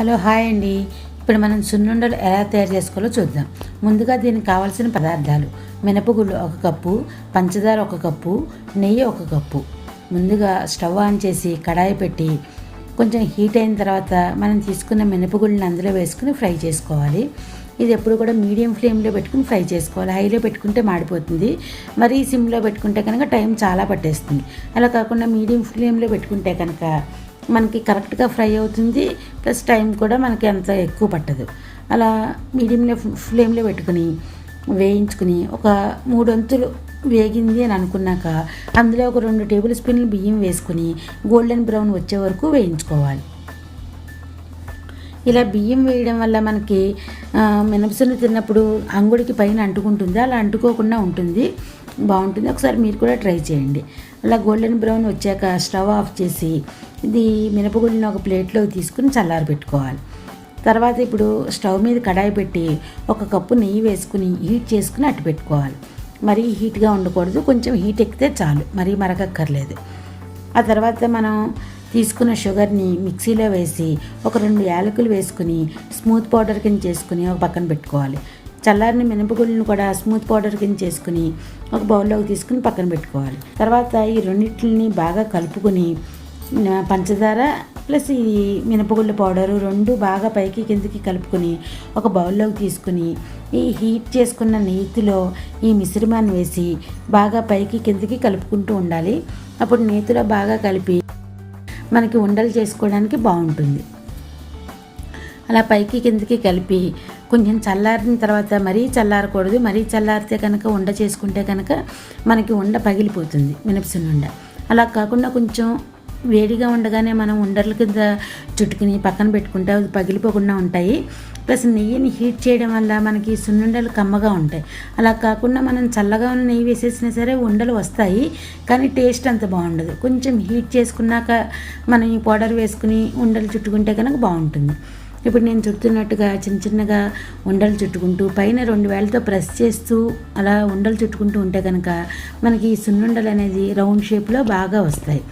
Hello hi అండి. ఇప్పుడు మనం సున్నుండలు ఎలా తయారు చేసుకోవాలో చూద్దాం. ముందుగా దీనికి కావాల్సిన పదార్థాలు: మినపగుళ్ళు 1 కప్పు, పంచదార 1 కప్పు, నెయ్యి 1 కప్పు. ముందుగా స్టవ్ ఆన్ చేసి కడాయి పెట్టి కొంచెం హీట్ అయిన తర్వాత మనం తీసుకున్న మినపగుళ్ళని అందులో వేసుకుని ఫ్రై చేసుకోవాలి. ఇది ఎప్పుడు కూడా మీడియం ఫ్లేమ్లో పెట్టుకుని ఫ్రై చేసుకోవాలి. హైలో పెట్టుకుంటే మాడిపోతుంది, మరీ సిమ్లో పెట్టుకుంటే కనుక టైం చాలా పట్టేస్తుంది. అలా కాకుండా మీడియం ఫ్లేమ్లో పెట్టుకుంటే కనుక మనకి కరెక్ట్గా ఫ్రై అవుతుంది, ప్లస్ టైం కూడా మనకి అంత ఎక్కువ పట్టదు. అలా మీడియంలో ఫ్లేమ్లో పెట్టుకుని వేయించుకుని ఒక 3 వంతులు వేగింది అని అనుకున్నాక అందులో ఒక 2 టేబుల్ స్పూన్లు బియ్యం వేసుకుని గోల్డెన్ బ్రౌన్ వచ్చే వరకు వేయించుకోవాలి. ఇలా బియ్యం వేయడం వల్ల మనకి మినపసున్ను తిన్నప్పుడు అంగుడికి పైన అంటుకుంటుంది, అలా అంటుకోకుండా ఉంటుంది, బాగుంటుంది. ఒకసారి మీరు కూడా ట్రై చేయండి. అలా గోల్డెన్ బ్రౌన్ వచ్చాక స్టవ్ ఆఫ్ చేసి ఇది మినపగుళ్ళని ఒక ప్లేట్లో తీసుకుని చల్లారబెట్టుకోవాలి. తర్వాత ఇప్పుడు స్టవ్ మీద కడాయి పెట్టి 1 కప్పు నెయ్యి వేసుకుని హీట్ చేసుకుని అట్టు పెట్టుకోవాలి. మరీ హీట్గా ఉండకూడదు, కొంచెం హీట్ ఎక్కితే చాలు, మరీ మరగక్కర్లేదు. ఆ తర్వాత మనం తీసుకున్న షుగర్ని మిక్సీలో వేసి ఒక 2 యాలకులు వేసుకుని స్మూత్ పౌడర్ కింద చేసుకుని ఒక పక్కన పెట్టుకోవాలి. చల్లారిన మినపగుళ్ళను కూడా స్మూత్ పౌడర్ కింద చేసుకుని ఒక బౌల్లోకి తీసుకుని పక్కన పెట్టుకోవాలి. తర్వాత ఈ రెండింటిని బాగా కలుపుకొని పంచదార ప్లస్ ఈ మినపగుళ్ళ పౌడరు 2 బాగా పైకి కిందకి కలుపుకొని ఒక బౌల్లోకి తీసుకుని ఈ హీట్ చేసుకున్న నేతిలో ఈ మిశ్రమాన్ని వేసి బాగా పైకి కిందకి కలుపుకుంటూ ఉండాలి. అప్పుడు నేతిలో బాగా కలిపి మనకి ఉండలు చేసుకోవడానికి బాగుంటుంది. అలా పైకి కిందకి కలిపి కొంచెం చల్లారిన తర్వాత మరీ చల్లారకూడదు, మరీ చల్లారితే కనుక ఉండ చేసుకుంటే కనుక మనకి ఉండ పగిలిపోతుంది, మినపసున్నుండ. అలా కాకుండా కొంచెం వేడిగా ఉండగానే మనం ఉండల కింద చుట్టుకుని పక్కన పెట్టుకుంటే అవి పగిలిపోకుండా ఉంటాయి. ప్లస్ నెయ్యిని హీట్ చేయడం వల్ల మనకి సున్నుండలు కమ్మగా ఉంటాయి. అలా కాకుండా మనం చల్లగా ఉన్న నెయ్యి వేసేసినా సరే ఉండలు వస్తాయి, కానీ టేస్ట్ అంత బాగుండదు. కొంచెం హీట్ చేసుకున్నాక మనం ఈ పౌడర్ వేసుకుని ఉండలు చుట్టుకుంటే కనుక బాగుంటుంది. ఇప్పుడు నేను చుడుతున్నట్టుగా చిన్నగా ఉండలు చుట్టుకుంటూ పైన 2 వేళ్ళతో ప్రెస్ చేస్తూ అలా ఉండలు చుట్టుకుంటూ ఉంటే కనుక మనకి ఈ సున్నుండలు అనేది రౌండ్ షేప్లో బాగా వస్తాయి.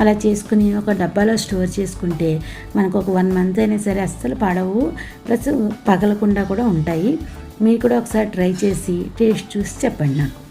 అలా చేసుకుని ఒక డబ్బాలో స్టోర్ చేసుకుంటే మనకు ఒక 1 మంత్ అయినా సరే అస్సలు పాడవు, ప్లస్ పగలకుండా కూడా ఉంటాయి. మీరు కూడా ఒకసారి ట్రై చేసి టేస్ట్ చూసి చెప్పండి నాకు.